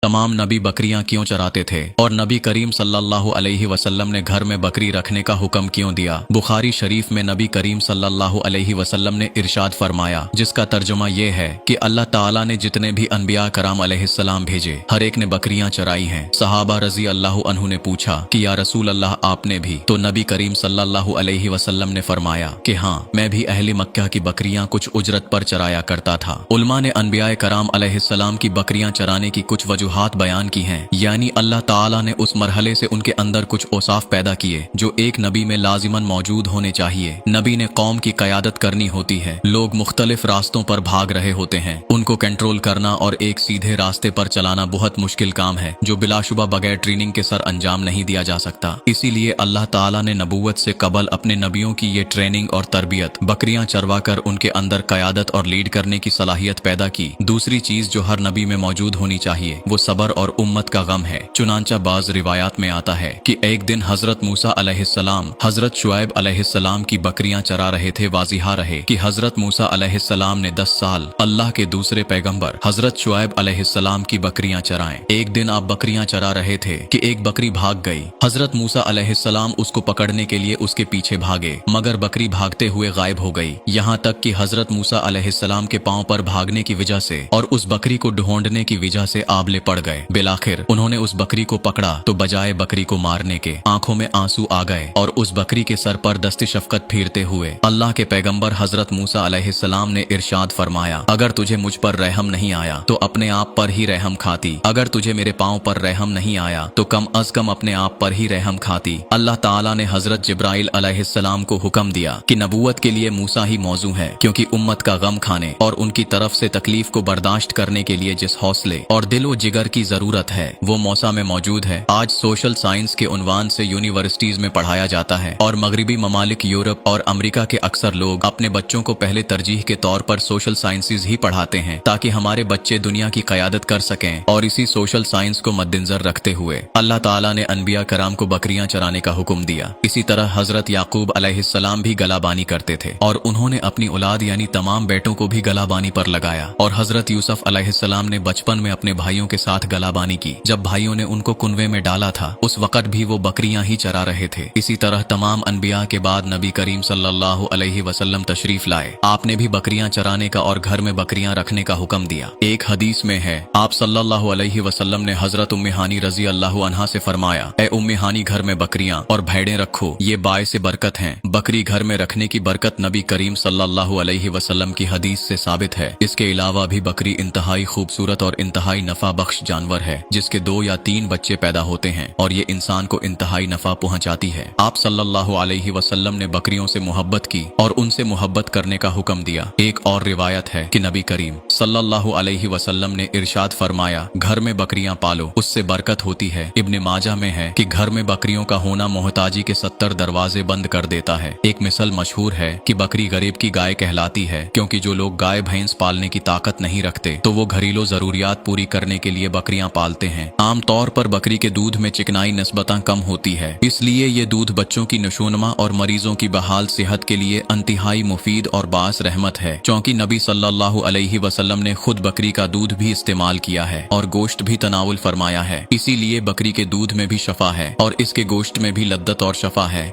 तमाम नबी बकरियां क्यों चराते थे और नबी करीम सल्लल्लाहु अलैहि वसल्लम ने घर में बकरी रखने का हुक्म क्यों दिया। बुखारी शरीफ में नबी करीम सल्लल्लाहु अलैहि वसल्लम ने इरशाद फरमाया, जिसका तर्जुमा ये है कि अल्लाह ताला ने जितने भी अनबिया कराम अलैहिस्सलाम भेजे हर एक ने बकरियां चराई हैं। सहाबा रजी अल्लाह अन्हु ने पूछा कि या रसूल अल्लाह आपने भी? तो नबी करीम सल्लल्लाहु अलैहि वसल्लम ने फरमाया कि हाँ, मैं भी अहले मक्का की बकरियां कुछ उजरत पर चराया करता था। उलमा ने अनबिया कराम अलैहिस्सलाम की बकरियां चराने की कुछ हाथ बयान की हैं, यानी अल्लाह ताला ने उस मरहले से उनके अंदर कुछ औसाफ पैदा किए जो एक नबी में लाजिमन मौजूद होने चाहिए। नबी ने कौम की कयादत करनी होती है। लोग मुख्तलिफ रास्तों पर भाग रहे होते हैं, उनको कंट्रोल करना और एक सीधे रास्ते पर चलाना बहुत मुश्किल काम है जो बिलाशुबा बगैर ट्रेनिंग के सर अंजाम नहीं दिया जा सकता। इसीलिए अल्लाह ताला ने नबूवत से कबल अपने नबियों की ये ट्रेनिंग और तरबियत बकरियां चरवा कर उनके अंदर कयादत और लीड करने की सलाहियत पैदा की। दूसरी चीज जो हर नबी में मौजूद होनी चाहिए वो सबर और उम्मत का गम है। चुनांचा बाज रिवायात में आता है कि एक दिन हजरत मूसा अलैहिस्सलाम हजरत शुएब अलैहिस्सलाम की बकरियां चरा रहे थे। वाजिहा रहे कि हजरत मूसा अलैहिस्सलाम ने 10 साल अल्लाह के दूसरे पैगंबर हजरत शुएब अलैहिस्सलाम की बकरियां चराएं। एक दिन आप बकरियां चरा रहे थे कि एक बकरी भाग गई। हजरत मूसा अलैहिस्सलाम उसको पकड़ने के लिए उसके पीछे भागे, मगर बकरी भागते हुए गायब हो गई। यहाँ तक कि हजरत मूसा अलैहिस्सलाम के पांव पर भागने की वजह से और उस बकरी को ढूंढने की वजह से आबले पड़ गए। बिलाखिर उन्होंने उस बकरी को पकड़ा तो बजाय बकरी को मारने के आंखों में आंसू आ गए और उस बकरी के सर पर दस्ते शफकत फेरते हुए अल्लाह के पैगंबर हजरत मूसा अलैहिस्सलाम ने इरशाद फरमाया, अगर तुझे मुझ पर रहम नहीं आया तो अपने आप पर ही रहम खाती। अगर तुझे मेरे पांव पर रहम नहीं आया तो कम अज कम अपने आप पर ही रहम खाती। अल्लाह ताला ने हजरत जिब्राइल अलैहिस्सलाम को हुक्म दिया कि नबूवत के लिए मूसा ही मौजू है, क्योंकि उम्मत का गम खाने और उनकी तरफ से तकलीफ को बर्दाश्त करने के लिए जिस हौसले और दिलो जिगर की जरूरत है वो मौसा में मौजूद है। आज सोशल साइंस के उन्वान से यूनिवर्सिटीज में पढ़ाया जाता है और मगरिबी ममालिक यूरोप और अमेरिका के अक्सर लोग अपने बच्चों को पहले तरजीह के तौर पर सोशल साइंसेज ही पढ़ाते हैं ताकि हमारे बच्चे दुनिया की कयादत कर सकें। और इसी सोशल साइंस को मद्देनजर रखते हुए अल्लाह ताला ने अनबिया कराम को बकरियां चराने का हुक्म दिया। इसी तरह हजरत याकूब अलैहिस्सलाम भी गलाबानी करते थे और उन्होंने अपनी औलाद यानी तमाम बेटों को भी गलाबानी पर लगाया। और हजरत यूसुफ अलैहिस्सलाम ने बचपन में अपने भाइयों के साथ गलाबानी की। जब भाइयों ने उनको कुनवे में डाला था उस वक्त भी वो बकरियां ही चरा रहे थे। इसी तरह तमाम अनबिया के बाद नबी करीम सल्लल्लाहु अलैहि वसल्लम तशरीफ लाए। आपने भी बकरियां चराने का और घर में बकरियां रखने का हुक्म दिया। एक हदीस में है आप सल्लल्लाहु अलैहि वसल्लम ने हजरत उम्मे हानी रजी अल्लाह अन्हा से फरमाया, ए उम्मे हानी घर में बकरियां और भेड़ें रखो, ये बायसे बरकत हैं। बकरी घर में रखने की बरकत नबी करीम सल्लल्लाहु अलैहि वसल्लम की हदीस से साबित है। इसके अलावा भी बकरी इंतहाई खूबसूरत और इंतहाई नफा बख्श जानवर है जिसके 2 या 3 बच्चे पैदा होते हैं और ये इंसान को इंतहाई नफा पहुंचाती है। आप सल्लल्लाहु अलैहि वसल्लम ने बकरियों से मोहब्बत की और उनसे मोहब्बत करने का हुक्म दिया। एक और रिवायत है कि नबी करीम सल्लल्लाहु अलैहि वसल्लम ने इरशाद फरमाया, घर में बकरियां पालो, उससे बरकत होती है। इब्ने माजा में है कि घर में बकरियों का होना मोहताजी के 70 दरवाजे बंद कर देता है। एक मिसल मशहूर है कि बकरी गरीब की गाय कहलाती है, क्योंकि जो लोग गाय भैंस पालने की ताकत नहीं रखते तो वो घरेलू जरूरियात पूरी करने के लिए बकरियां पालते हैं। आम तौर पर बकरी के दूध में चिकनाई निस्बतन कम होती है, इसलिए ये दूध बच्चों की नशोनमा और मरीजों की बहाल सेहत के लिए इंतहाई मुफीद और बास रहमत है। चूंकि नबी सल्लल्लाहु अलैहि वसल्लम ने खुद बकरी का दूध भी इस्तेमाल किया है और गोश्त भी तनावुल फरमाया है, इसीलिए बकरी के दूध में भी शफा है और इसके गोश्त में भी लद्दत और शफा है।